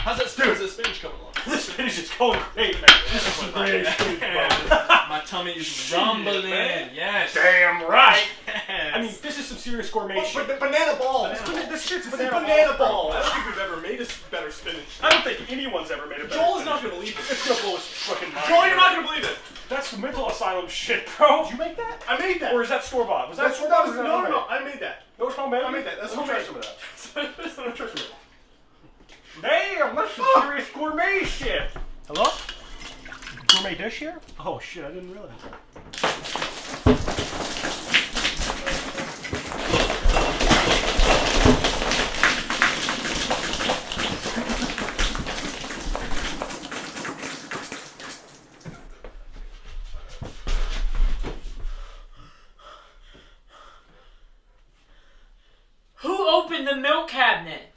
How's that spinach coming along? The spinach is going great, man. This is some great spinach, bro. My tummy is rumbling. Yes. Damn right. Yes. I mean, this is some serious gourmet shit. But banana balls. This shit's Banana balls. I don't think we've ever made a better spinach. I don't think anyone's ever made a better Joel is spinach. not going to believe it. It's gonna blow his fucking mind. Joel, you're not going to believe it. That's the mental asylum shit, bro. Did you make that? I made that. Or is that store-bought? Was that That's store-bought? what or was that No, homemade? I made that. That was homemade? I made that. That's Let me try homemade. some of that. That's not trust me. Damn, that's some serious gourmet shit. Hello? Gourmet dish here? Oh shit, I didn't realize that. Who opened the milk cabinet?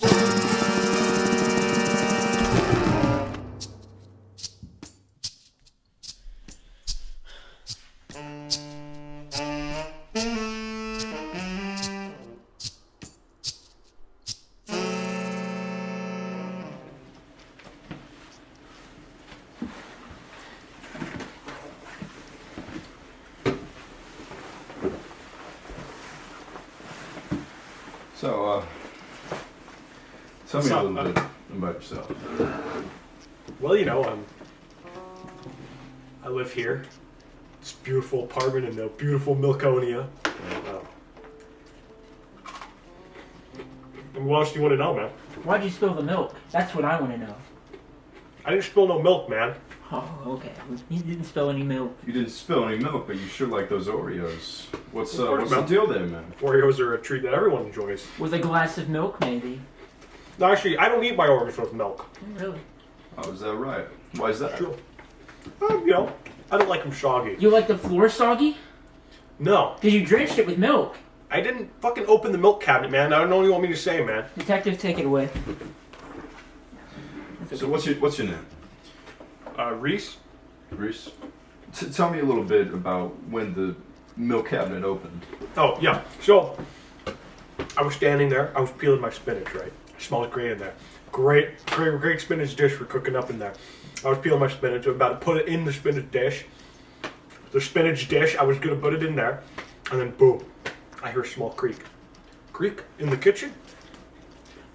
So, tell me a little bit about yourself. Well, you know, I live here. This beautiful apartment in the beautiful Milconia. And what else do you want to know, man? Why'd you spill the milk? That's what I want to know. I didn't spill no milk, man. Oh, okay. You didn't spill any milk. You didn't spill any milk, but you sure like those Oreos. What's Of course, what's the man. deal there, man? Oreos are a treat that everyone enjoys. With a glass of milk, maybe. No, actually, I don't eat my Oreos with milk. Really? Oh, is that right? Why is that? True. You know, I don't like them soggy. You like the floor soggy? No, Because you drenched it with milk. I didn't fucking open the milk cabinet, man. I don't know what you want me to say, man. Detective, take it away. So what's your name? Reese? Reece? Tell me a little bit about when the milk cabinet opened. Oh, yeah. So, I was standing there. I was peeling my spinach, right? It smelled great in there. Great spinach dish for cooking up in there. I was peeling my spinach. I was about to put it in the spinach dish. The spinach dish, I was going to put it in there. And then, boom, I hear a small creak. Creak in the kitchen?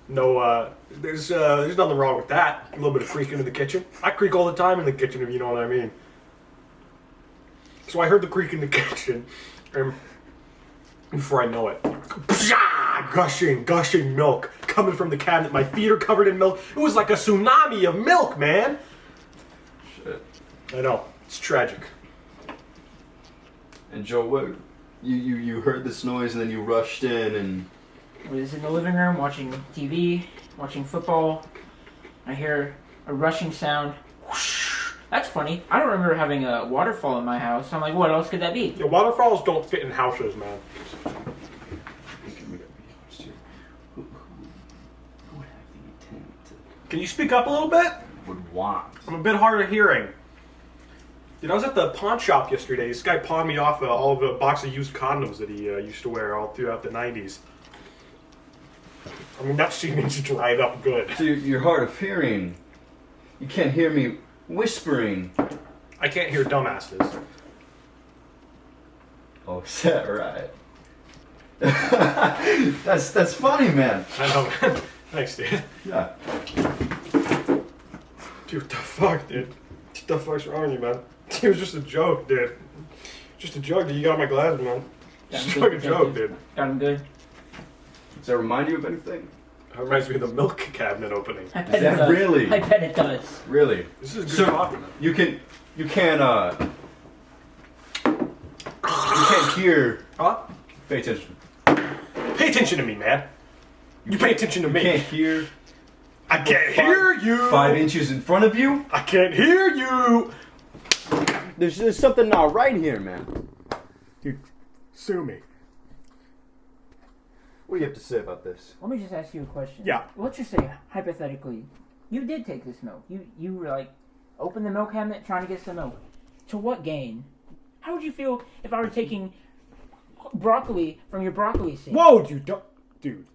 No, there's nothing wrong with that. A little bit of creaking in the kitchen. I creak all the time in the kitchen, if you know what I mean. So I heard the creak in the kitchen, and before I know it, gushing milk coming from the cabinet. My feet are covered in milk. It was like a tsunami of milk, man. Shit. I know. It's tragic. And Joe, what? You heard this noise and then you rushed in and. I was in the living room watching TV, watching football. I hear a rushing sound. Whoosh. That's funny. I don't remember having a waterfall in my house. I'm like, what else could that be? Yeah, waterfalls don't fit in houses, man. Who would have the intent Can you speak up a little bit? would want? I'm a bit hard of hearing. Dude, I was at the pawn shop yesterday. This guy pawned me off all of a box of used condoms that he used to wear all throughout the 90s. I mean, that seems dried up good. So you're hard of hearing. You can't hear me whispering. I can't hear dumbasses. Oh, is that right? that's funny, man. I know, man. Thanks, dude. Yeah. Dude, what the fuck, dude? What the fuck's wrong with you, man? It was just a joke, dude. Just a joke, dude. You got my glasses, man. Just like a joke, dude. Got him good. Does that remind you of anything? That reminds me of the milk cabinet opening. I bet Is that it does. really? I bet it does. Really? This is good So talking, man. you can't hear. Huh? Pay attention. Pay attention to me, man. You pay attention to You me. can't hear. I can't hear you. 5 inches in front of you. I can't hear you. There's something not right here, man. Dude, sue me. What do you have to say about this? Let me just ask you a question. Yeah. Let's just say, hypothetically, you did take this milk. You were like, open the milk cabinet trying to get some milk. To what gain? How would you feel if I were taking broccoli from your broccoli seed? Whoa, dude, don't. Dude.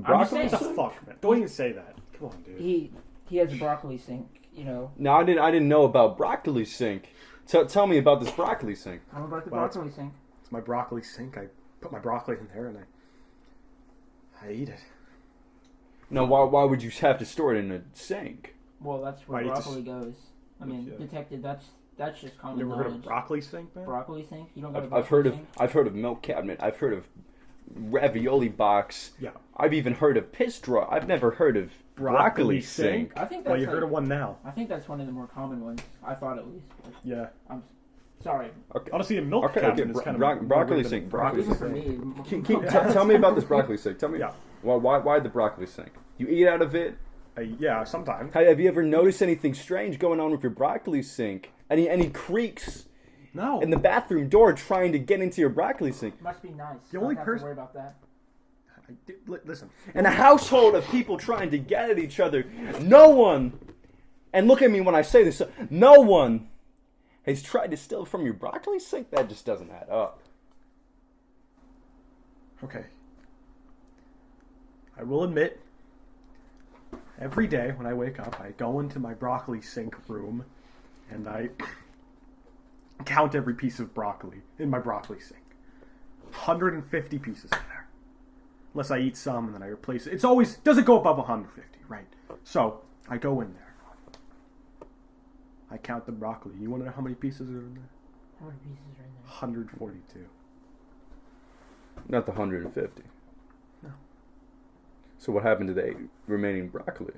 I'm just saying. What the fuck, man? Don't even say that. Come on, dude. He he has a broccoli sink. You know. No, I didn't know about broccoli sink. Tell me about this broccoli sink. How about the Well, broccoli sink? It's my broccoli sink. I put my broccoli in there and I eat it. Now, why would you have to store it in a sink? Well, that's where Right, it's broccoli goes. I mean, Yeah. detective. That's just common You ever heard knowledge. of broccoli sink, man? Broccoli sink? You don't got a I've broccoli heard sink? of milk cabinet. I've heard of ravioli box. Yeah. I've even heard of piss drawer. I've never heard of broccoli sink. I think that's Well, you like, heard of one now. I think that's one of the more common ones. I thought at least. But Yeah. I'm sorry. Okay. Honestly, a milk cabinet is kind of broccoli more weird sink. than Broccoli Even sink. for me. Tell me about this broccoli sink. Tell me. Yeah. Why the broccoli sink? You eat out of it? Yeah, sometimes. Have you ever noticed anything strange going on with your broccoli sink? Any creaks No. in the bathroom door trying to get into your broccoli sink? Must be nice. The only Don't have person- to worry about that. Listen. In a household of people trying to get at each other, no one, and look at me when I say this, no one has tried to steal from your broccoli sink? That just doesn't add up. Okay. I will admit, every day when I wake up, I go into my broccoli sink room and I count every piece of broccoli in my broccoli sink. 150 pieces in there. Unless I eat some and then I replace it. It's always, doesn't go above 150, right? So, I go in there. I count the broccoli. You want to know how many pieces are in there? How many pieces are in there? 142. Not the 150. No. So what happened to the remaining broccoli?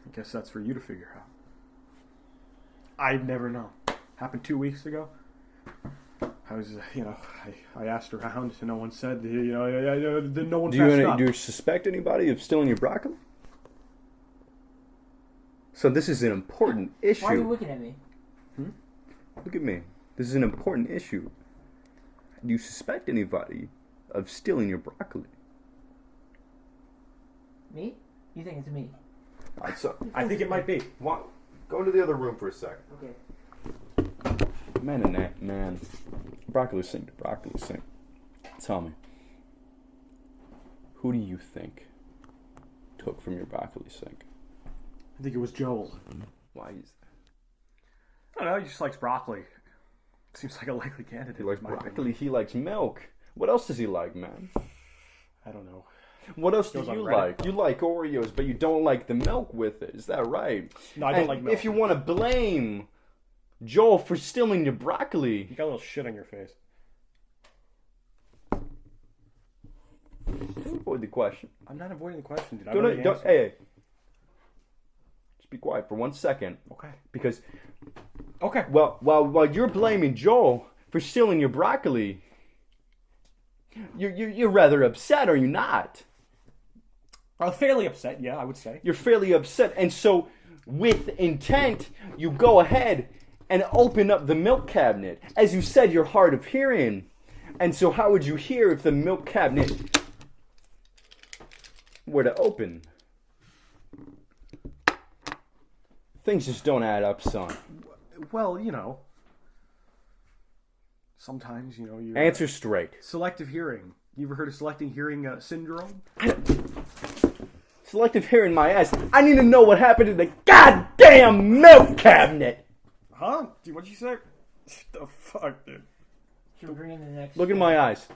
I guess that's for you to figure out. I'd never know. Happened 2 weeks ago. I was, I asked around, and no one said, no one fessed up. Do you suspect anybody of stealing your broccoli? So this is an important issue. Why are you looking at me? Look at me. This is an important issue. Do you suspect anybody of stealing your broccoli? Me? You think it's me? I think it might be. Go into the other room for a second. Okay. Man. Broccoli sink. Tell me. Who do you think took from your broccoli sink? I think it was Joel. Why is that? I don't know, he just likes broccoli. Seems like a likely candidate. He likes in my broccoli. opinion. He likes milk. What else does he like, man? I don't know. What else do Goes on you Reddit. like? You like Oreos, but you don't like the milk with it. Is that right? No, I don't And like milk. If you want to blame Joel for stealing your broccoli, You got a little shit on your face. don't avoid the question. I'm not avoiding the question, dude. Hey. Just be quiet for 1 second. Okay. Because Okay. while you're blaming Joel for stealing your broccoli, you're rather upset, are you not? I'm fairly upset, yeah, I would say. You're fairly upset, and so with intent, you go ahead and open up the milk cabinet. As you said, you're hard of hearing. And so how would you hear if the milk cabinet were to open? Things just don't add up, son. Well, sometimes, you Answer straight. selective hearing. You ever heard of selective hearing syndrome? Selective hearing my ass. I need to know what happened to the goddamn milk cabinet. Huh? Dude, what'd you say? The fuck, dude? Should we bring in the next? Look in my eyes.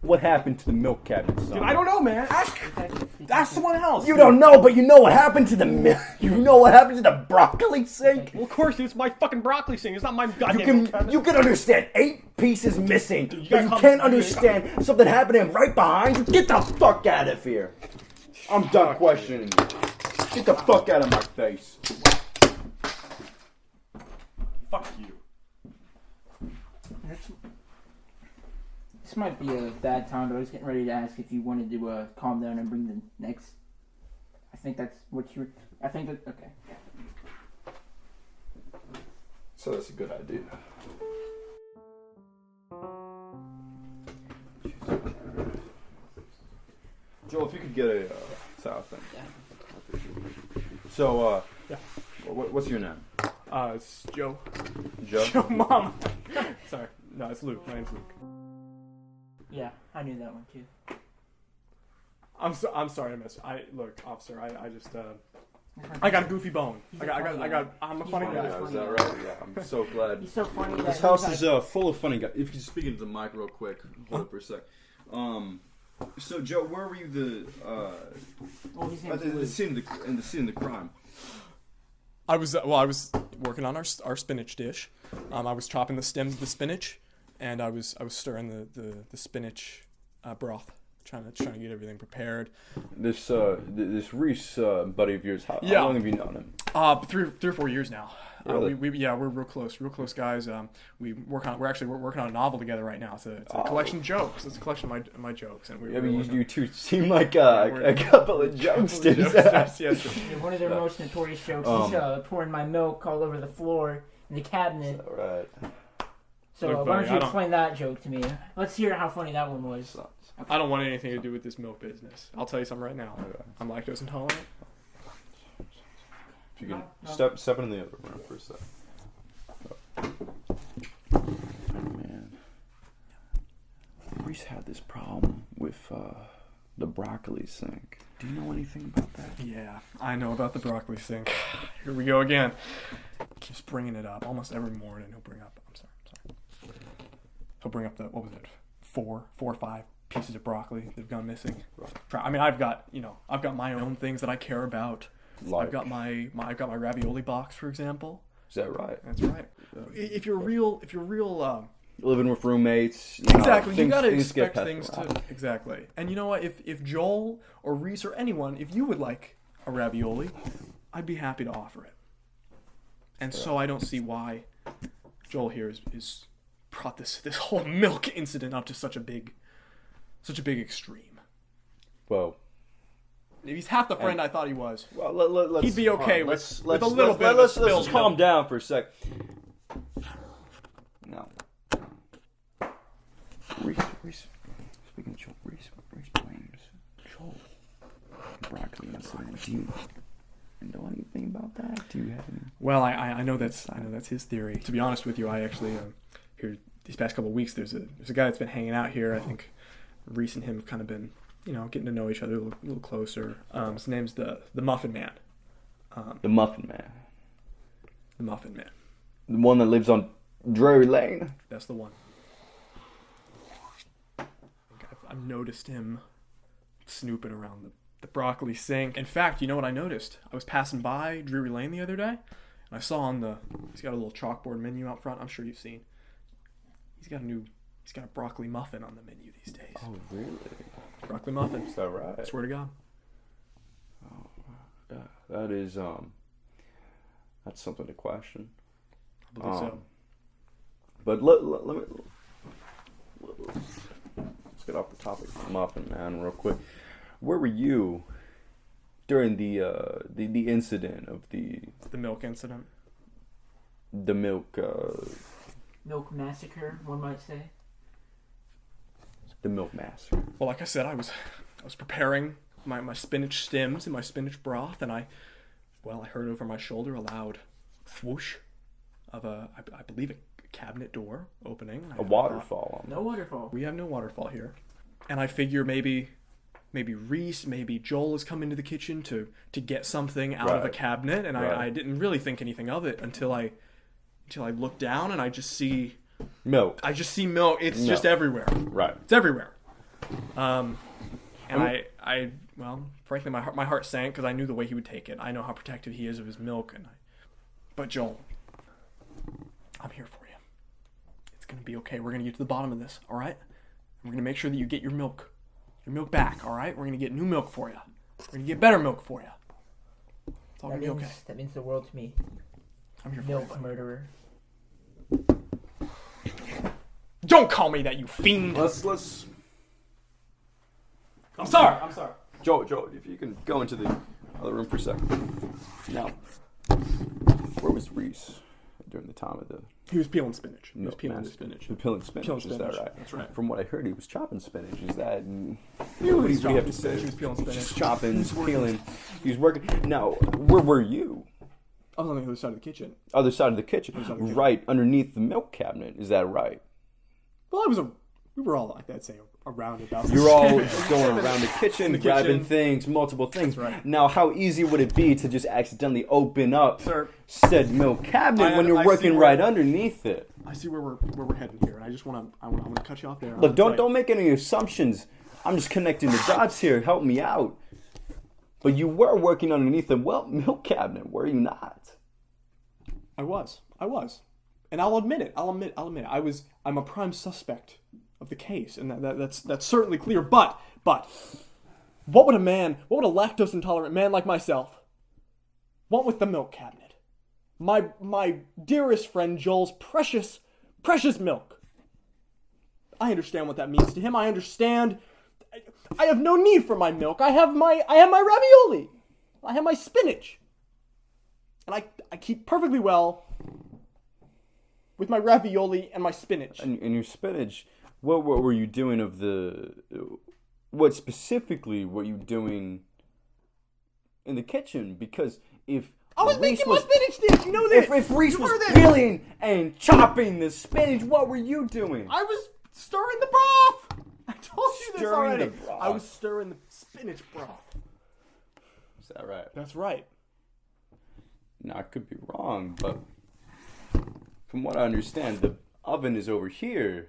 What happened to the milk cabinet, son? Dude, I don't know, man. Ask someone else. You don't know, but you know what happened to the milk. You know what happened to the broccoli sink. Well, of course, dude, it's my fucking broccoli thing. It's not my goddamn You can understand 8 pieces missing, but you gotta can't come- understand something happening right behind you. Get the fuck out of here. I'm done questioning you. Get the fuck out of my face. Fuck you. This might be a bad time, but I was getting ready to ask if you wanted to calm down and bring the next. I think that's what you were. I think that. Okay. So that's a good idea. Joel, if you could get a towel thing. Yeah. So, Yeah. what's your name? It's Joe. Joe? Joe, Mom. Sorry. No, it's Luke. My name's Luke. Yeah, I knew that one too. I'm sorry I missed. Look, officer. I just I got a goofy bone. I'm a funny guy. Is that right? Yeah, I'm so glad. He's so funny. This that house he's is full of funny guys. If you could speak into the mic real quick, hold it for a sec. So Joe, where were you he's in the scene of the crime? I was working on our spinach dish. I was chopping the stems of the spinach, and I was stirring the spinach broth, trying to get everything prepared. This Reece buddy of yours, how long have you known him? 3 or 4 years now. Really? We're real close guys. We're actually working on a novel together right now. It's a collection of jokes. It's a collection of my jokes, and you two seem like a couple of jokesters. Yes. one of their most notorious jokes. He's pouring my milk all over the floor in the cabinet. Right. So Look, why buddy, don't you explain that joke to me? Let's hear how funny that one was. I don't want anything to do with this milk business. I'll tell you something right now. I'm lactose intolerant. If you can No. step in the other room for a sec. Man, Reece had this problem with the broccoli sink. Do you know anything about that? Yeah, I know about the broccoli sink. Here we go again. Keeps bringing it up almost every morning. He'll bring up. I'm sorry. He'll bring up what was it? 4 or 5 pieces of broccoli that have gone missing. I mean, I've got my own things that I care about. Like, I've got my ravioli box, for example. is that right? That's right. If you're real, Living with roommates. exactly, you gotta things get expect passed things around. to exactly. And you know what? If Joel or Reece or anyone, if you would like a ravioli, I'd be happy to offer it. And so I don't see why Joel here is brought this whole milk incident up to such a big extreme. Well, If he's half the friend I thought he was, well, let's. he'd be okay hold on, with a little bit of a Let's spilled calm milk. down for a sec. Now, Reece. Speaking of Joel, Reece blames Joel. Broccoli incident. Do you know anything about that? Do you have any? Well, I know that's his theory. To be honest with you, I actually here these past couple of weeks there's a guy that's been hanging out here. I think Reece and him have kind of been getting to know each other a little closer. His name's the Muffin Man. The Muffin Man. The Muffin Man. The one that lives on Drury Lane. That's the one. I've noticed him snooping around the broccoli sink. In fact, you know what I noticed? I was passing by Drury Lane the other day, and I saw he's got a little chalkboard menu out front. I'm sure you've seen. He's got a broccoli muffin on the menu these days. Oh, really? Broccoli muffin. Is that right? I swear to God. Yeah, that is that's something to question. I believe so. But let me let's get off the topic of Muffin Man real quick. Where were you during the incident of the milk incident? The milk Milk massacre, one might say. the milk massacre. Well, like I said, I was preparing my spinach stems and my spinach broth, and I heard over my shoulder a loud whoosh of I believe a cabinet door opening. A waterfall. No waterfall. We have no waterfall here, and I figure maybe Reece, maybe Joel has come into the kitchen to get something out of a cabinet, and I didn't really think anything of it until I look down and I just see milk. It's just everywhere. Right. It's everywhere. And frankly, my heart sank because I knew the way he would take it. I know how protective he is of his milk, but Joel, I'm here for you. It's gonna be okay. We're gonna get to the bottom of this, all right? We're gonna make sure that you get your milk back, all right? We're gonna get new milk for you. We're gonna get better milk for you. It's all gonna be okay. That means the world to me. I'm here for Milk you. murderer. Don't call me that, you fiend. Let's. I'm sorry. Joe, if you can go into the other room for a second. Now, where was Reece during the time of the He was peeling spinach. He was milk peeling the massacre? spinach. Peeling spinach. Is that right? That's right. From what I heard, he was chopping spinach. Is that? What He do was you have chopping to say? spinach. He was peeling spinach. Just chopping, peeling. He was working. Now, where were you? I was on the other side of the kitchen. Other side of the kitchen. Right underneath the milk cabinet. Is that right? Well, We were all, like, I'd say, around about. You're all just going around the kitchen, the grabbing kitchen. things, multiple things. That's right. Now, how easy would it be to just accidentally open up Sir, said milk cabinet when you're I see working where- right underneath it? I see where we're heading here, and I just want to cut you off there. Look, don't make any assumptions. I'm just connecting the dots here. Help me out. But you were working underneath the milk cabinet, were you not? I was, and I'll admit it. I'm a prime suspect of the case, and that's certainly clear. But what would a lactose intolerant man like myself want with the milk cabinet? My dearest friend Joel's precious milk. I understand what that means to him. I understand. I have no need for my milk. I have my ravioli. I have my spinach. And I keep perfectly well with my ravioli and my spinach. And your spinach, what were you doing what specifically were you doing in the kitchen? Because if I was Reece making my spinach dish, you know this. If Reece You was heard it. peeling and chopping the spinach, what were you doing? I was stirring the broth. I told you this Stirring already. the broth. I was stirring the spinach broth. Is that right? That's right. Now, I could be wrong, but from what I understand, the oven is over here.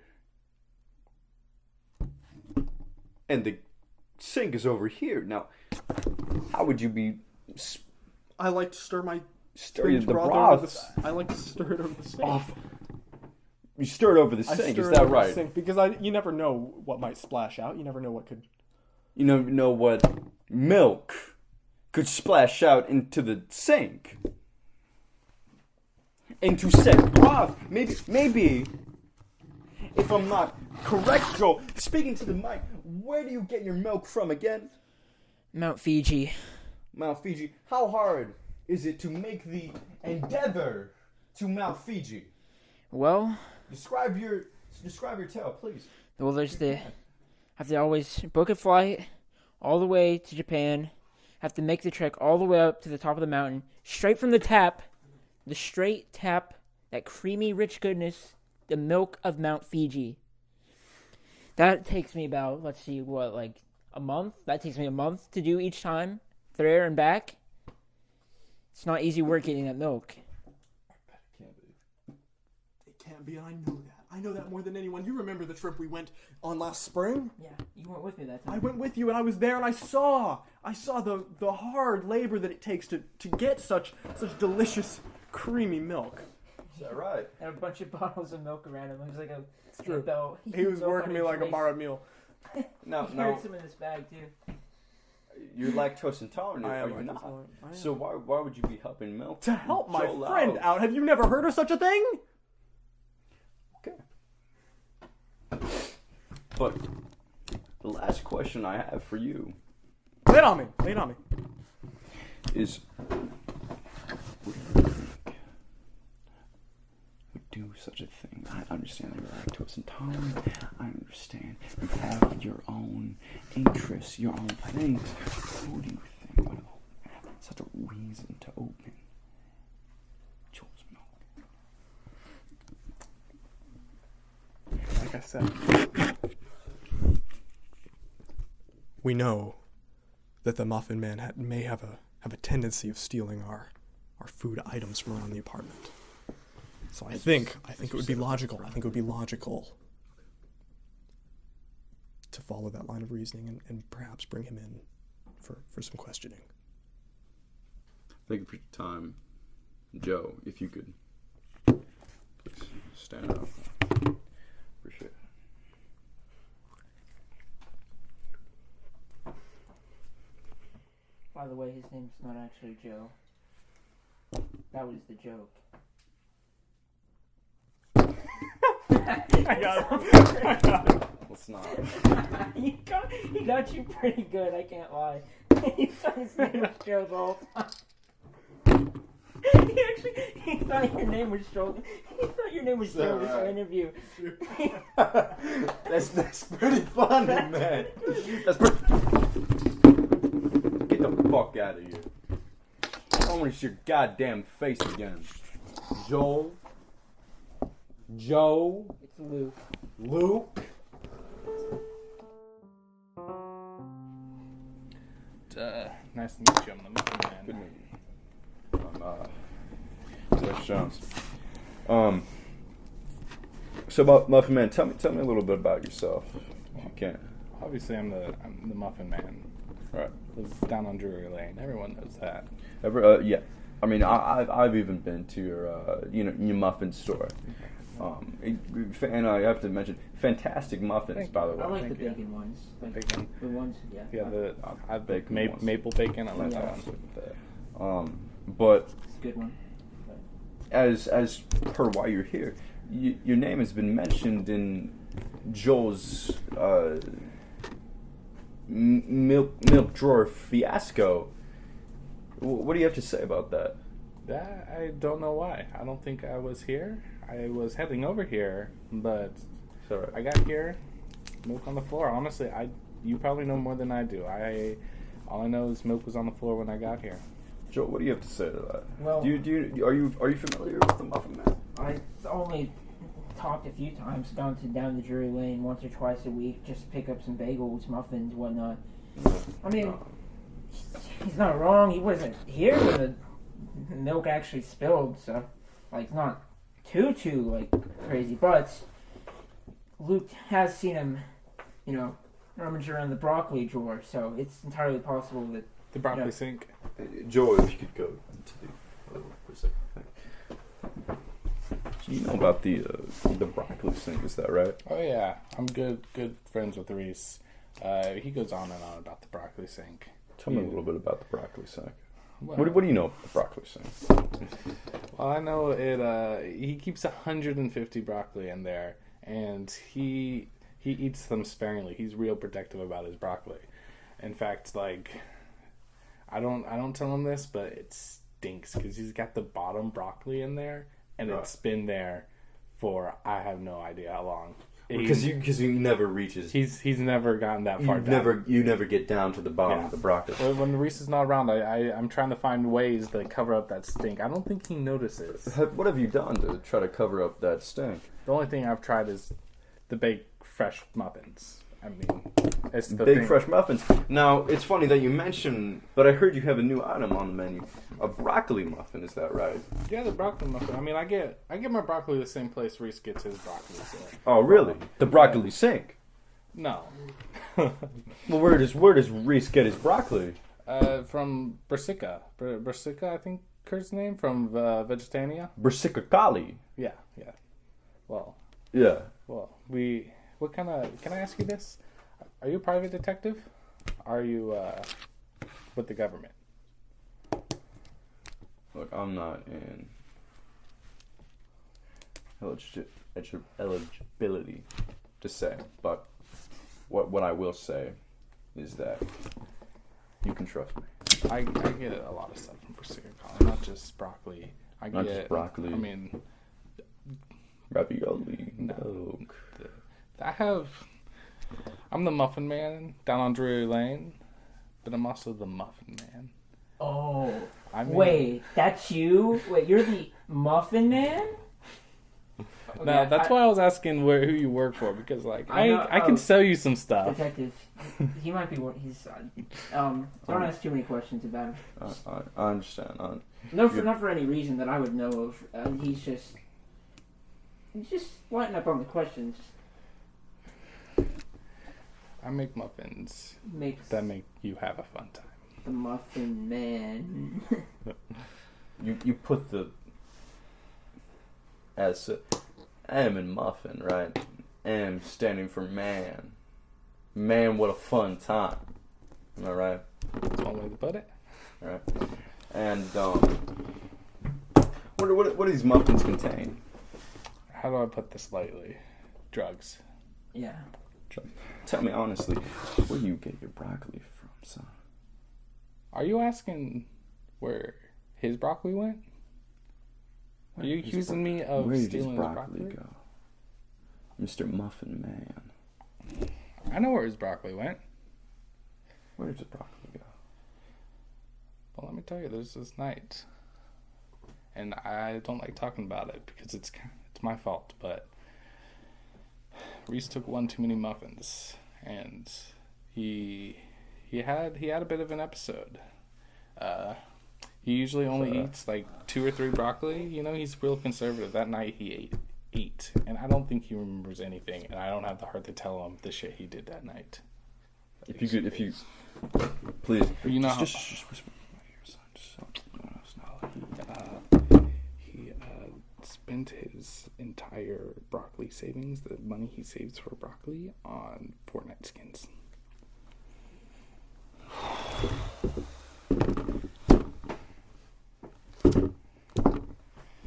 And the sink is over here. Now, how would you be I like to stir my stirring spinach the broth over broth I like to stir it over the sink. off? You stir it over the I sink, stir is it that over the right? sink because you never know what might splash out. You never know what could. You know what milk could splash out into the sink. Into said broth. Maybe, if I'm not correct, Joel, speaking to the mic, where do you get your milk from again? Mount Fiji. Mount Fiji. How hard is it to make the endeavor to Mount Fiji? Well, Describe your tale, please. have to always book a flight all the way to Japan, have to make the trek all the way up to the top of the mountain, straight from the tap, that creamy, rich goodness, the milk of Mount Fiji. That takes me about, a month? That takes me a month to do each time, there and back. It's not easy work getting that milk. It can't be, and I know that. I know that more than anyone. You remember the trip we went on last spring? Yeah, you weren't with me that time. I went with you, and I was there, and I saw the hard labor that it takes to get such delicious, creamy milk. Is that right? And a bunch of bottles of milk around him. It was like a true. belt. He was Milk working on me each like a waist. bar of meal. Now, He carried some in his bag too. you're lactose intolerant, I am are you lactose not? intolerant. I am. So why would you be helping milk? To help my Joel friend out. Have you never heard of such a thing? Okay. But the last question I have for you Lay it on me. is, would do such a thing? I understand that you're lactose intolerant. I understand you have your own interests, your own things. Who do you think would have such a reason to open Joel's milk? Like I said, we know that the Muffin Man may have a tendency of stealing our food items from around the apartment. So I think it would be logical. I think it would be logical to follow that line of reasoning and perhaps bring him in for some questioning. Thank you for your time. Joe, if you could please stand up. Appreciate it. By the way, his name's not actually Joe. That was the joke. I got it. Let's not. he got you pretty good, I can't lie. He thought his name was Joe the whole time. He thought your name was Joe. He thought your name was Joe this whole interview. That's pretty funny, man. That's pretty. Get the fuck out of here. I don't want to see your goddamn face again. Joel. Joe. It's Luke. Luke. Nice to meet you. I'm the Muffin Man. Good meeting you. I'm Wes Jones. So about Muffin Man, tell me a little bit about yourself, if you can. Obviously, I'm the Muffin Man. Right. Live down on Drury Lane. Everyone knows that. Yeah. I mean, I've even been to your muffin store. And I have to mention, fantastic muffins, by the way. I like the Thank you. bacon ones. Like Bacon. the ones, yeah. Yeah, I've bacon ones. maple bacon. I like Yeah. that one. But It's a good one. as per why you're here, your name has been mentioned in Joel's milk drawer fiasco. What do you have to say about that? That I don't know why. I don't think I was here. I was heading over here, but It's all right. I got here, milk on the floor. Honestly, you probably know more than I do. All I know is milk was on the floor when I got here. Joel, what do you have to say to that? Well- are you familiar with the Muffin Man? I only talked a few times, gone down the Drury Lane once or twice a week just to pick up some bagels, muffins, whatnot. I mean, he's not wrong. He wasn't here when the milk actually spilled, so like it's not too like crazy. But Luke has seen him, rummage around the broccoli drawer, so it's entirely possible that The broccoli Yeah. sink. Joel, if you could go into the for a second. You know about the broccoli sink, is that right? Oh yeah, I'm good friends with Reece. He goes on and on about the broccoli sink. Tell me a little bit about the broccoli sink. Well, What do you know about the broccoli sink? Well, I know it. He keeps 150 broccoli in there, and he eats them sparingly. He's real protective about his broccoli. In fact, like I don't tell him this, but it stinks because he's got the bottom broccoli in there, and Right. it's been there for I have no idea how long. Because he never reaches. He's never gotten that far down. You never get down to the bottom Yeah. of the broccoli. When Reese is not around, I'm trying to find ways to cover up that stink. I don't think he notices. What have you done to try to cover up that stink? The only thing I've tried is the baked fresh muffins. I mean, it's the Big thing. fresh muffins. Now, it's funny that you mention, but I heard you have a new item on the menu. A broccoli muffin, is that right? Yeah, the broccoli muffin. I mean, I get my broccoli the same place Reese gets his broccoli. So. Oh, really? The broccoli sink. No. Well, where does Reece get his broccoli? From Brassica. Brassica, I think Kurt's name, from Vegetania. Brassica Kali. Yeah. Well, Yeah. what kind of, can I ask you this? Are you a private detective? Are you with the government? Look, I'm not in eligibility to say, but what I will say is that you can trust me. I get a lot of stuff from Brassica, Colin, not just broccoli. Not just broccoli. I mean, Ravioli. No. I'm the Muffin Man down on Drury Lane, but I'm also the Muffin Man. Oh, I mean, wait, that's you? Wait, you're the Muffin Man? No, Okay, that's why I was asking who you work for, because like I know- I can sell you some stuff. Detective. He might be. He's. Don't ask too many questions about him. I understand. Not for any reason that I would know of. He's just lighting up on the questions. I make muffins Makes that make you have a fun time. the Muffin Man. You put the as M in muffin, right? M standing for man. Man, what a fun time. Am I right? That's one way to put it. All right. And what do these muffins contain? How do I put this lightly? Drugs. Yeah. Tell me honestly, where do you get your broccoli from, son? Are you asking where his broccoli went? Are you His accusing me of Where did his stealing his broccoli broccoli? go? Mr. Muffin Man. I know where his broccoli went. Where did his broccoli go? Well, let me tell you, there's this night, and I don't like talking about it because it's my fault. But Reese took one too many muffins, and he he had a bit of an episode. He usually only eats like 2 or 3 broccoli. You know, he's real conservative. That night he ate 8, and I don't think he remembers anything. And I don't have the heart to tell him the shit he did that night. If you please, You know, just whisper in my ear, son, just so no one else knows. he spent his entire broccoli savings, the money he saves for broccoli, on Fortnite skins.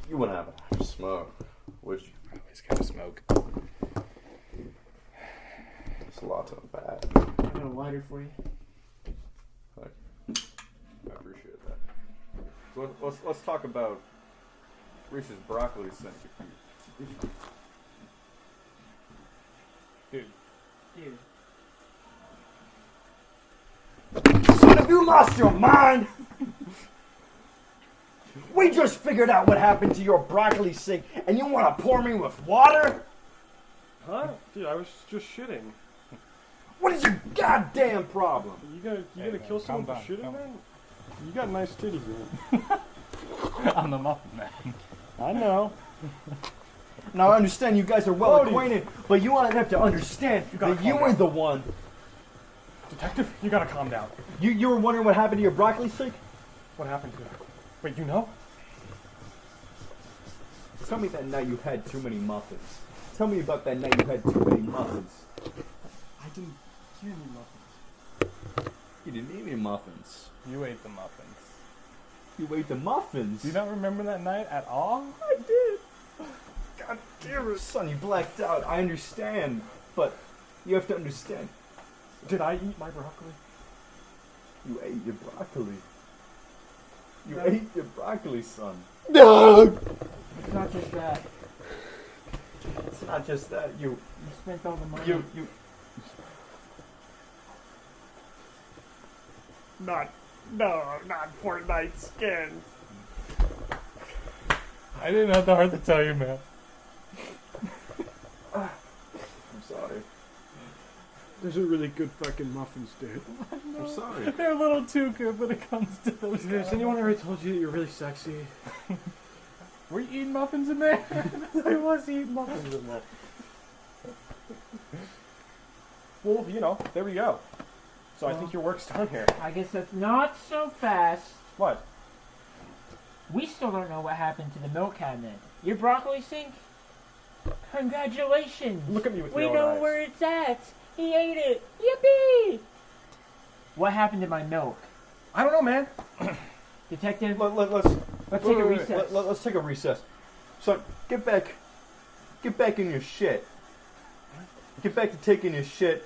You wouldn't have a smoke, would you? I always gotta smoke. It's a lot to unpack. I got a lighter for you. I appreciate that. So let's talk about Reese's broccoli sink. Dude. Son, have you lost your mind? We just figured out what happened to your broccoli sink, and you want to pour me with water? Huh? Dude, I was just shitting. What is your goddamn problem? You gonna man, kill someone for calm down, shitting, calm man? You got nice titties, man. I'm the Muffin Man. I know. Now, I understand you guys are well Brody. acquainted, but you have to understand gotta that you calm were down. the one. Detective, you gotta calm down. You were wondering what happened to your broccoli sink? What happened to it? Wait, you know? Tell me that night you had too many muffins. Tell me about that night you had too many muffins. I didn't hear any muffins. You didn't eat any muffins. You ate the muffins. You ate the muffins. Do you not remember that night at all? I did. God damn it. Son, you blacked out. I understand, but you have to understand. Did I eat my broccoli? You ate your broccoli. You ate your broccoli, son. It's not just that. It's not just that. You spent all the money. You. Not Fortnite skins. I didn't have the heart to tell you, man. I'm sorry. Those are really good fucking muffins, dude. I'm sorry. They're a little too good when it comes to those. Has anyone ever told you that you're really sexy? Were you eating muffins in there? I was eating muffins in there. Well, you know, there we go. So I think your work's done here. I guess that's not so fast. What? We still don't know what happened to the milk cabinet. Your broccoli sink? Congratulations! Look at me with We your own know eyes. where it's at! He ate it! Yippee! What happened to my milk? I don't know, man. Detective, Let's take a recess. Let's take a recess. So get back in your shit. Get back to taking your shit.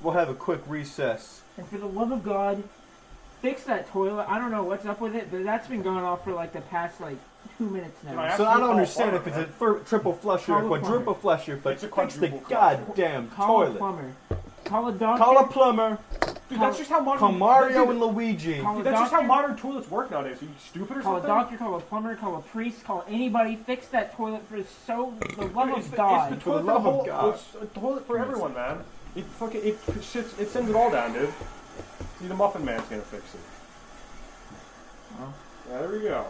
We'll have a quick recess. And for the love of God, fix that toilet. I don't know what's up with it, but that's been going off for like the past 2 minutes now. Right. So I don't Call understand plumber, if it's a triple flusher or Call a quadruple flusher, but It's a fix the quadruple flusher. goddamn Call a toilet. plumber. Call a doctor. Call a plumber. Dude, that's just how modern... Call Mario Dude, and Luigi. Call a that's just how doctor. modern toilets work nowadays. Are you stupid or Call a something? doctor, call a plumber, call a priest, call anybody. Fix that toilet for the love It's of the, God. It's the For the toilet love for of the whole... God. It's a toilet for everyone, man. It sends it all down, dude. See, the Muffin Man's gonna fix it. Well. Yeah, there we go.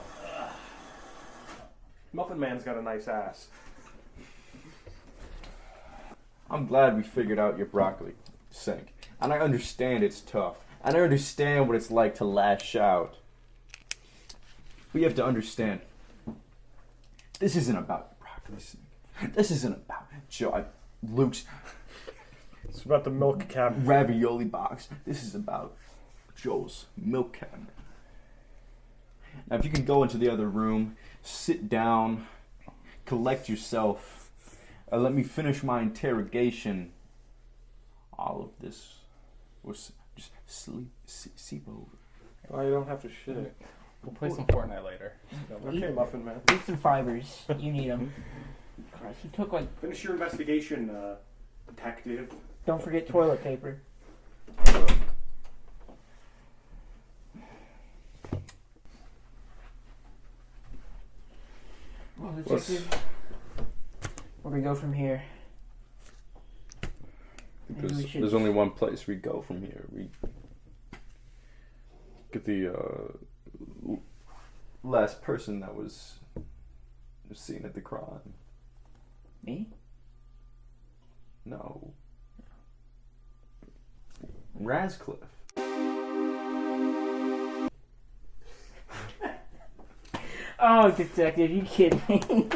Muffin Man's got a nice ass. I'm glad we figured out your broccoli sink. And I understand it's tough. And I understand what it's like to lash out. But you have to understand, this isn't about your broccoli sink. This isn't about Luke's It's about the milk cabinet. ravioli box. This is about Joel's milk cabinet. Now, if you can go into the other room, sit down, collect yourself, let me finish my interrogation. All of this was just seep over. Oh, you don't have to shit. We'll play some Fortnite later. Okay, Muffin Man. Eat some fibers. You need them. Christ, you took Finish your investigation, detective. Don't forget toilet paper. Well, detective, where do we go from here? The Because we should- there's only one place we go from here. We get the last person that was seen at the crime. Me? No. Rascliffe. Oh, detective, you kidding me?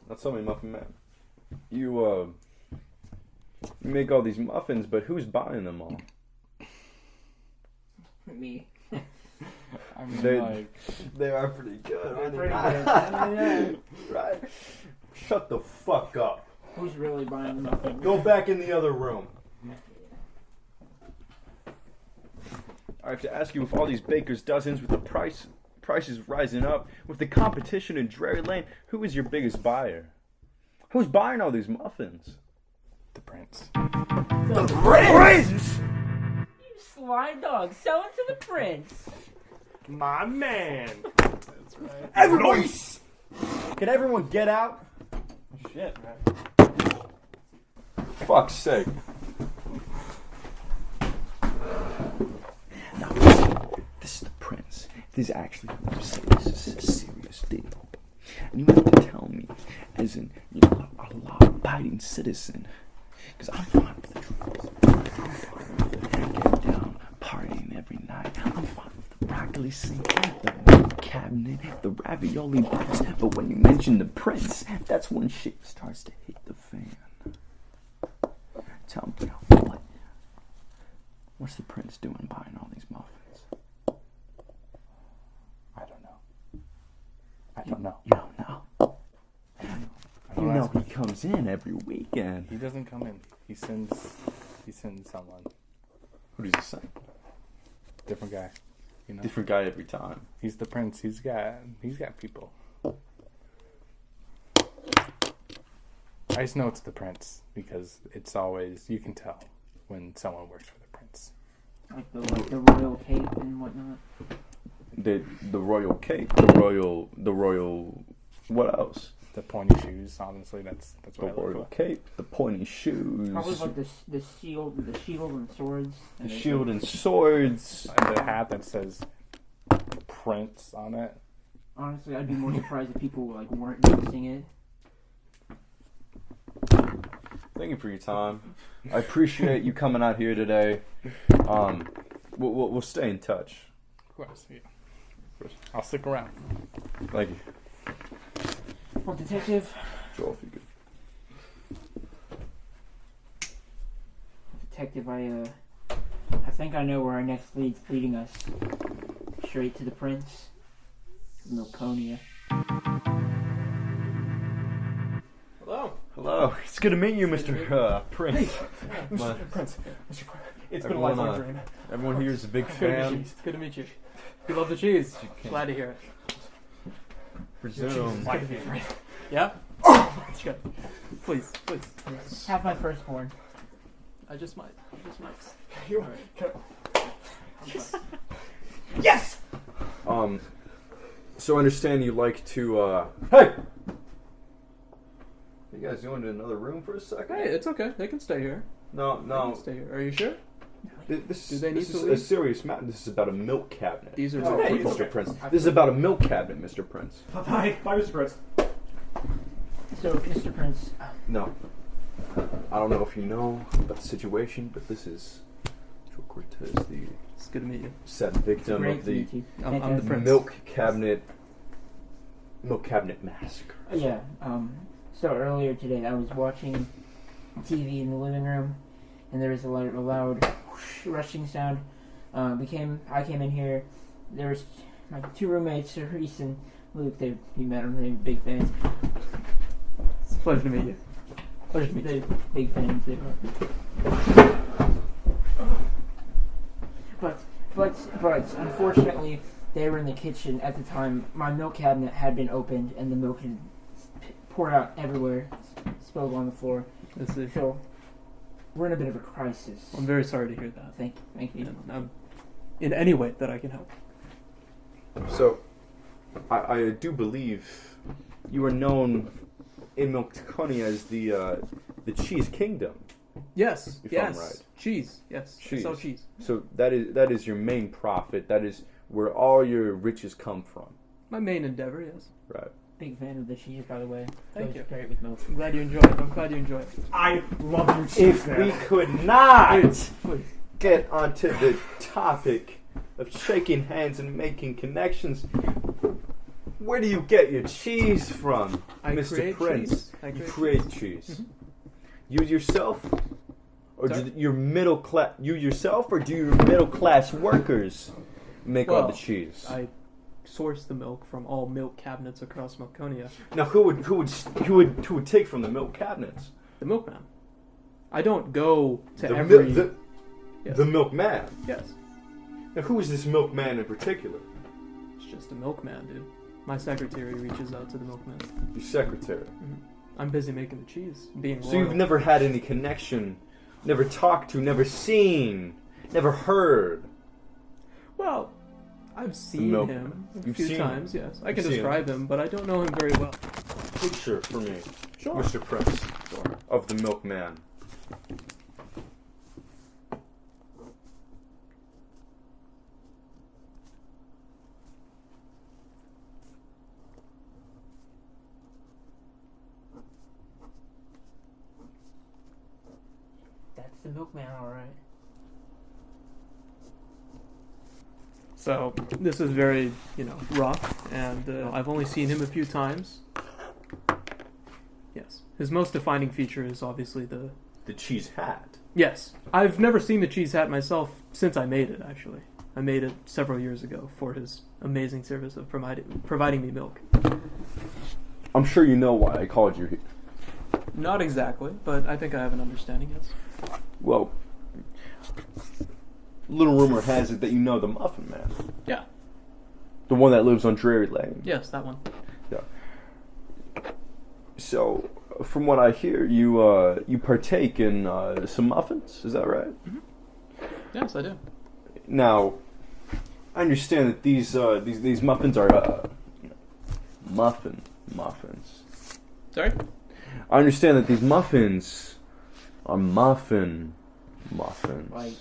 Now tell me, Muffin Man. You make all these muffins, but who's buying them all? Me. I mean, They are pretty good. I'm pretty good. Right. Shut the fuck up. Who's really buying the muffin? Go back in the other room. I have to ask you, with all these baker's dozens, with the prices rising up, with the competition in Drury Lane, who is your biggest buyer? Who's buying all these muffins? the prince. The prince! You sly dog, sell it to the prince. My man. That's right. Everyone! Can everyone get out? Shit, man. Fuck's sake. Now, this is the prince. This is actually what I'm saying. This is a serious deal. And you have to tell me, as in, a law-abiding citizen, because I'm fine with the drugs. I'm fine with the getting down, partying every night. I'm fine with the broccoli scene, the milk cabinet, the ravioli box. But when you mention the prince, that's when shit starts to hit the fan. Tell me, what's the prince doing buying all these muffins? I don't know. I don't know. You don't know. I You don't know ask he him. comes in every weekend. He doesn't come in. He sends someone. Who does he send? Different guy. You know? Different guy every time. He's the prince. He's got people. I just know it's the prince because it's always, you can tell when someone works for the prince. Like the royal cape and whatnot. The royal cape, the royal. What else? The pointy shoes, honestly, that's The what I look royal for. cape, the pointy shoes, Probably like the shield and swords. the shield and swords. And the hat that says prince on it. Honestly, I'd be more surprised if people weren't noticing it. Thank you for your time. I appreciate you coming out here today. We'll stay in touch. Of course, yeah. I'll stick around. Thank you. Well, detective. Joel, if you could. Detective, I think I know where our next lead's leading us. Straight to the prince. Milconia. Hello. Hello. It's good to meet you, Mr. Prince. Mr. Prince. Mr. Prince. It's been a Everyone, lifelong dream. Everyone here is a big Good to meet you. fan. It's good to meet you. You love the cheese. Glad to hear it. Presume. It's good to be here. Yeah? It's good. Please. Have my firstborn. I just might. You, Yes! So I understand you like to, Hey! You guys going to another room for a second? Hey, it's okay. They can stay here. No. They can stay here. Are you sure? This, Do they need this to is leave? a serious matter. This is about a milk cabinet. These are Okay, people. Mr. Prince. This is about a milk cabinet, Mr. Prince. bye, Mr. Prince. So, Mr. Prince, No. I don't know if you know about the situation, but this is Joe Cortez, the It's good to meet you. sad victim great of to the meet you. I'm the Fantastic. prince. milk cabinet massacre. Yeah, so earlier today I was watching TV in the living room, and there was a loud whoosh, rushing sound. I came in here. There was my two roommates, Reece and Luke. You met them. They're big fans. It's a pleasure to meet you. Pleasure to meet you. They're big fans. They are. But unfortunately, they were in the kitchen at the time. My milk cabinet had been opened, and the milk had poured out everywhere, spilled on the floor. Let's see. So we're in a bit of a crisis. I'm very sorry to hear that. Thank you. And I'm in any way that I can help. So, I do believe you are known in Milconi as the cheese kingdom. Yes, If yes. I'm right. Cheese, yes. I sell cheese. So that is your main profit. That is where all your riches come from. My main endeavor, yes. Right. Big fan of the cheese, by the way. Thank Goes you. Great with milk. I'm glad you enjoy it. I'm glad you enjoy it. I love your cheese. If man. we could not Please. get onto the topic of shaking hands and making connections, where do you get your cheese from, I Mr. create Prince? cheese. I You create create cheese. You yourself, or Sorry? do your middle class? You yourself, or do your middle class workers make all Well, the cheese? I source the milk from all milk cabinets across Melconia. Now, who would take from the milk cabinets? The milkman. I don't go to The every. Yes. the milkman. Yes, Now, who is this milkman in particular? it's just a milkman, dude. My secretary reaches out to the milkman. Your secretary. I'm busy making the cheese, being So royal. you've never had any connection, never talked to, never seen, never heard. Well, I've seen milk- him a You've few seen times. Yes, I can You've seen describe him, but I don't know him very well. Picture for me, Sure. Mr. Prince, of the milkman. That's the milkman, all right. So this is very, rough, and I've only seen him a few times. Yes, his most defining feature is obviously the. The cheese hat. Yes, I've never seen the cheese hat myself since I made it. Actually, I made it several years ago for his amazing service of providing me milk. I'm sure you know why I called you here. Not exactly, but I think I have an understanding. Yes. Well, little rumor has it that you know the Muffin Man. Yeah. The one that lives on Drury Lane. Yes, that one. Yeah. So, from what I hear, you partake in some muffins. Is that right? Yes, I do. Now, I understand that these muffins are muffins. Sorry? I understand that these muffins are muffins. Like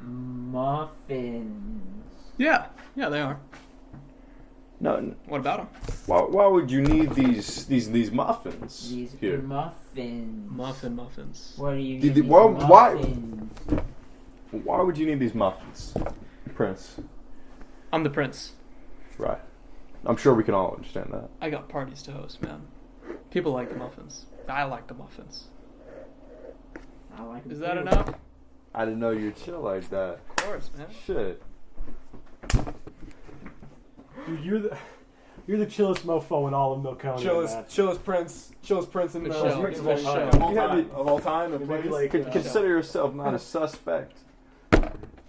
muffins. Yeah, they are. No, What about them? why would you need these muffins These here? muffins. Muffins. What do you Did need? the- why- Muffins. Why would you need these muffins, Prince? I'm the prince. Right. I'm sure we can all understand that. I got parties to host, man. People like the muffins. I like the muffins. I like them Is that too. enough? I didn't know you'd chill like that. Of course, man. Shit. Dude, you're the chillest mofo in all of Milconi, man. Chillest prince in For the sure, of for all sure. time. You had to- Of all time, and Maybe place. like Consider yourself not a suspect.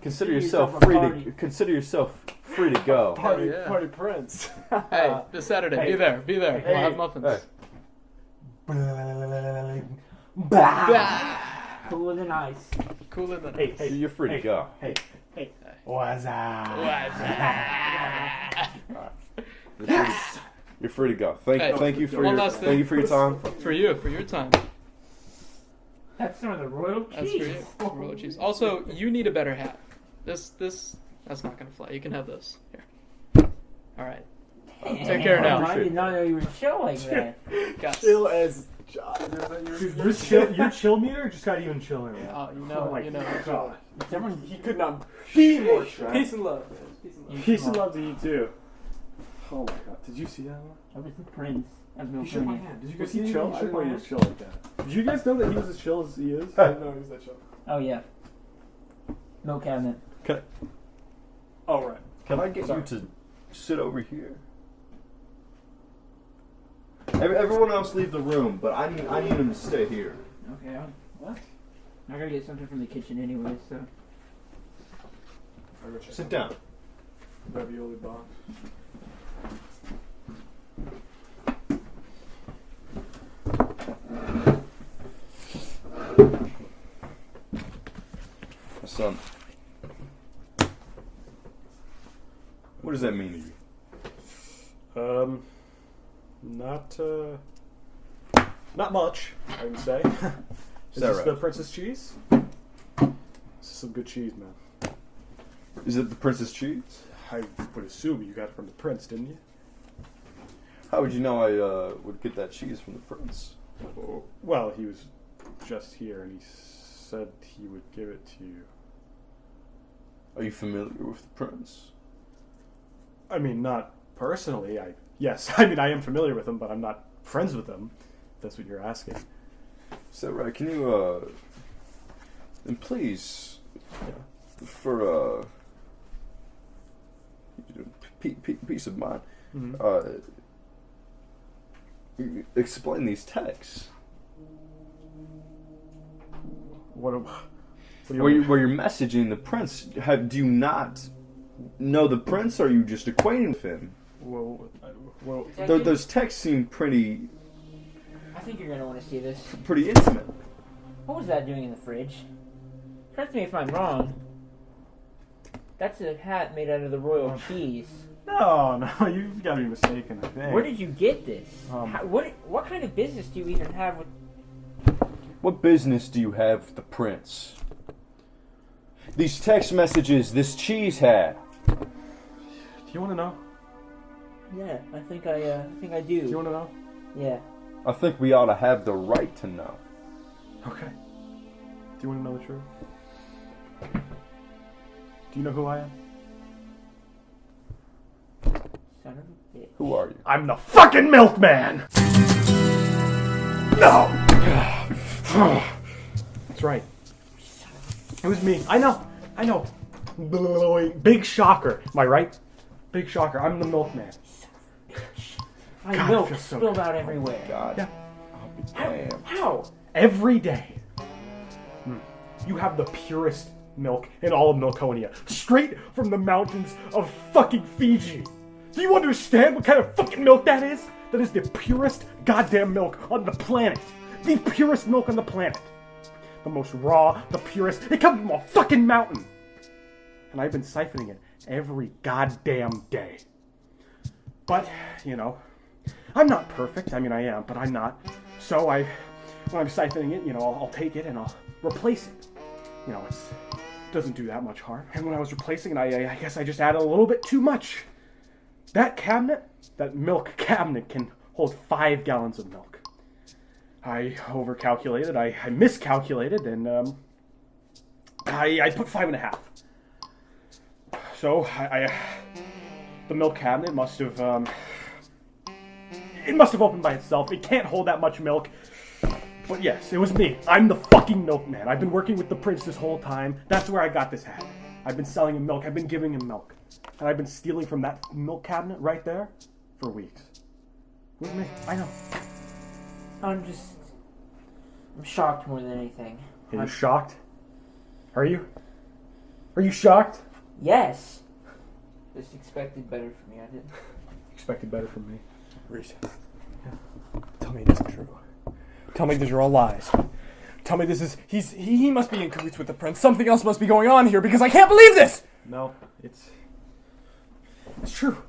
Consider Give yourself yourself a free party. to consider yourself free to go. party, Yeah. party prince. Hey, this Saturday, hey. be there. We'll Hey. have muffins. Hey. Cooler than ice. Cooler than Hey, You're free to hey, go. Hey, what's up? You're free to go. Thank Hey, you for one your last thing. thank you for your time. for your time. That's some of the royal That's cheese. for you. Royal cheese. Also, you need a better hat. That's not gonna fly. You can have this. Here. All right. Take care now. I did not know you were chill like that. Guys. Chill as. Dude, your chill meter just got even chiller. Man. Oh, Oh my you know. God. Someone He could not be more stressed. Peace and love. Peace and love. Peace and love to you too. Oh my god! Did you see that one? I was the prince of He shook my Milconi. hand. Did you Was guys he see chill? him? I I shook didn't my know he hand. was chill like that. Did you guys know that he was as chill as he is? I didn't know he was that chill. Oh yeah. Milk cabinet. Oh right. Can I get you to sit over here? Everyone else leave the room, but I need him to stay here. Okay. What? I gotta get something from the kitchen anyway, so. I'll go check Sit out down. the ravioli box. Son, what does that mean to you? Not not much, I would say. Is that this right? the Princess cheese? This is some good cheese, man. Is it the Princess cheese? I would assume you got it from the prince, didn't you? How would you know I would get that cheese from the prince? Well, he was just here and he said he would give it to you. Are you familiar with the prince? I mean, not personally. Yes, I mean, I am familiar with him, but I'm not friends with him. If that's what you're asking. Is that right? Can you, and please, for, peace of mind, explain these texts. What do you Where you're messaging the prince, do you not know the prince, or are you just acquainted with him? Well, Those texts seem pretty I think you're gonna want to see this. intimate. What was that doing in the fridge? Correct me if I'm wrong. That's a hat made out of the royal cheese. no, you've got to be mistaken, I think. Where did you get this? Um, What kind of business do you even have with? What business do you have with the prince? These text messages, this cheese hat. Do you want to know? Yeah, I think I do. Do you want to know? Yeah. I think we ought to have the right to know. Okay. Do you want to know the truth? Do you know who I am? Son of a bitch. Who are you? I'm the fucking milkman! No! That's right. It was me. I know. Big shocker. Am I right? Big shocker. I'm the milkman. My God, milk it feels so spilled good. out everywhere. God. Yeah. I'll be damned. How? Every day. You have the purest milk in all of Milconia. Straight from the mountains of fucking Fiji. Do you understand what kind of fucking milk that is? That is the purest goddamn milk on the planet. The purest milk on the planet. The most raw, the purest. It comes from a fucking mountain. And I've been siphoning it every goddamn day. But, you know, I'm not perfect. I mean, I am, but I'm not. So when I'm siphoning it, you know, I'll take it and I'll replace it. You know, it doesn't do that much harm. And when I was replacing it, I guess I just added a little bit too much. That cabinet, that milk cabinet, can hold 5 gallons of milk. I overcalculated, I miscalculated, and I put 5.5. So the milk cabinet must have opened by itself. It can't hold that much milk. But yes, it was me. I'm the fucking milkman. I've been working with the prince this whole time. That's where I got this hat. I've been selling him milk. I've been giving him milk. And I've been stealing from that milk cabinet right there for weeks. It was me. I know. I'm shocked more than anything. Are you shocked? Are you? Are you shocked? Yes. Just expected better from me. I didn't. Expected better from me. Reese. Yeah. Tell me it isn't true. Tell me these are all lies. Tell me this is... He must be in cahoots with the prince. Something else must be going on here because I can't believe this! No, it's true.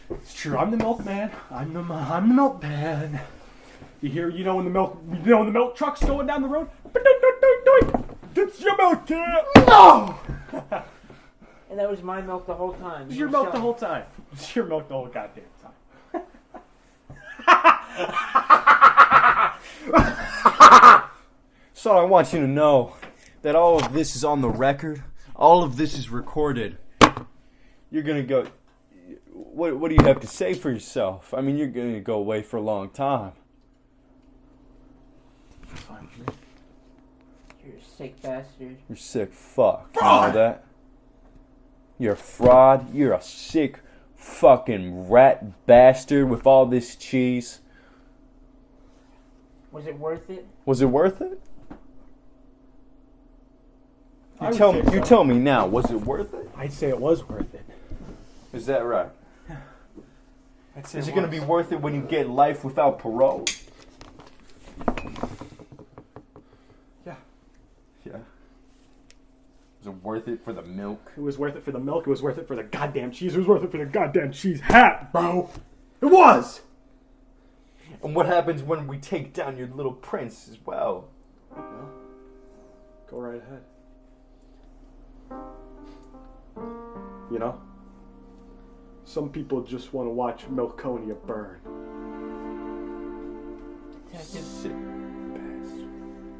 It's true. I'm the milkman. I'm the milkman. You know when the milk truck's going down the road? It's your milk can. No! And that was my milk the whole time. It's your milk the whole time. It's your milk the whole goddamn time. So I want you to know that all of this is on the record. All of this is recorded. You're going to go... What do you have to say for yourself? I mean, you're going to go away for a long time. Fine with me. You're a sick bastard. You're sick fuck. You know that? You're a fraud. You're a sick fucking rat bastard with all this cheese. Was it worth it? Was it worth it? I would You say so. tell me now, was it worth it? I'd say it was worth it. Is that right? I'd say Is it going to be worth it when you get life without parole? Yeah. Yeah. Was it worth it for the milk? It was worth it for the milk. It was worth it for the goddamn cheese. It was worth it for the goddamn cheese hat, bro. It was. And what happens when we take down your little prince as well? Well, go right ahead. You know, some people just want to watch Milconia burn. Detective, Sick bastard.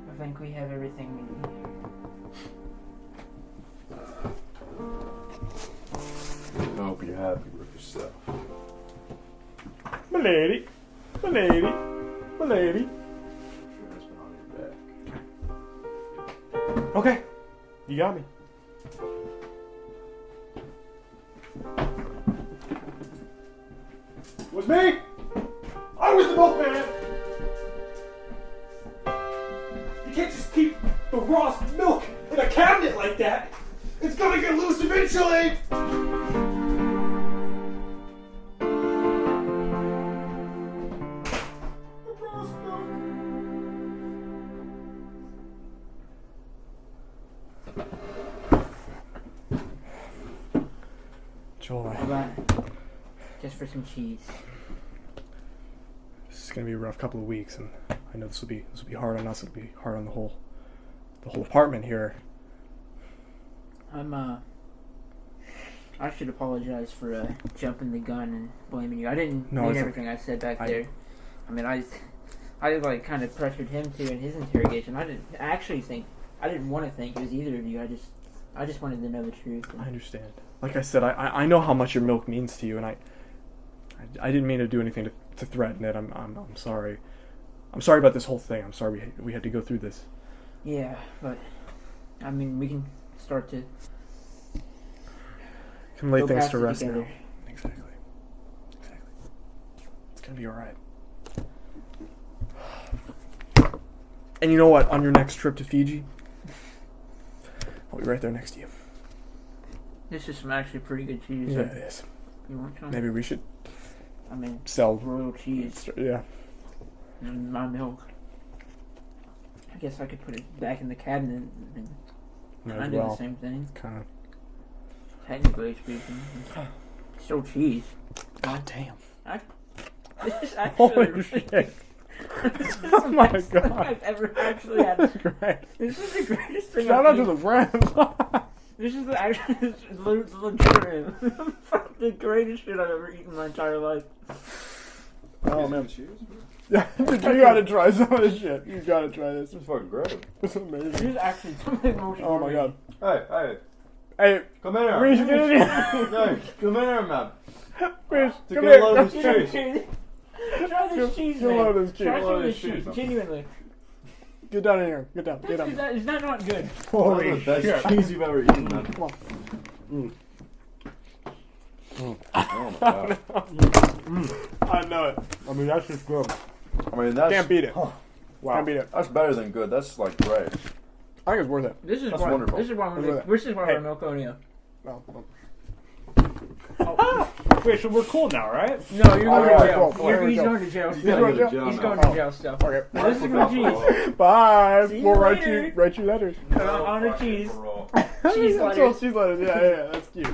I think we have everything we need. I hope you're happy with yourself. Milady, milady, milady. Sure has been on your back. Okay, you got me. It was me! I was the milkman! You can't just keep the raw milk in a cabinet like that! It's gonna get loose eventually! The raw milk. Joel, How about just for some cheese? this is gonna be a rough couple of weeks, and I know this will be hard on us. It'll be hard on the whole apartment here. I should apologize for jumping the gun and blaming you. I didn't No, mean it's everything I said back there. I mean, I like kind of pressured him to in his interrogation. I didn't want to think it was either of you. I just wanted to know the truth. I understand. Like I said, I know how much your milk means to you, and I didn't mean to do anything to threaten it. I'm sorry. I'm sorry about this whole thing. I'm sorry we had to go through this. Yeah, but I mean, we can start to Can lay go things past to it rest together. now. Exactly. It's gonna be all right. And you know what? On your next trip to Fiji, I'll be right there next to you. This is some actually pretty good cheese. Yeah, it is. You want some? Maybe we should I mean, sell. royal cheese Yeah. and my milk. I guess I could put it back in the cabinet and Might kind as of do the well. same thing. Kind of. Technically speaking, it's still cheese. God damn. This is Holy actually shit. this is Oh the my best thing God. I've ever actually had. That's great. This is the greatest thing. Shout I've out to eaten. the friends. This is the actually this is legitimate the greatest shit I've ever eaten in my entire life. Oh man. Yeah, you gotta try some of this shit. You gotta try this. This is fucking great. It's This amazing. is actually something most. Oh my God. Hey, Hey, come in here. Reece, get in here. Hey, come in here, man. Reece, To come get a load here. of cheese. Try this cheese, Get a man. load of this cheese. Try Get a some load of of this cheese, cheese. man. Genuinely. Get down in here. Get down. Get down. Is that not good? Holy That's the best shit. cheese you've ever eaten, man. Come on. Oh my god. I know it. I mean, that's just good. I mean, that's Can't beat it. Wow. Can't beat it. that's better than good. That's like great. I think it's worth it. This is That's why. wonderful. This is why Look at we're. that. This is why Hey. we're Milconia. No. Wait, so we're cool now, right? No, you're Oh, going yeah, to jail. cool. Here we He's go. going to jail. He's still. gotta go to jail He's now. going to jail still. Okay. Now, this is gonna be cheese. Bye. See you We'll write later. you letters. On a cheese. Cheese letters. Cheese letters. Yeah. That's cute.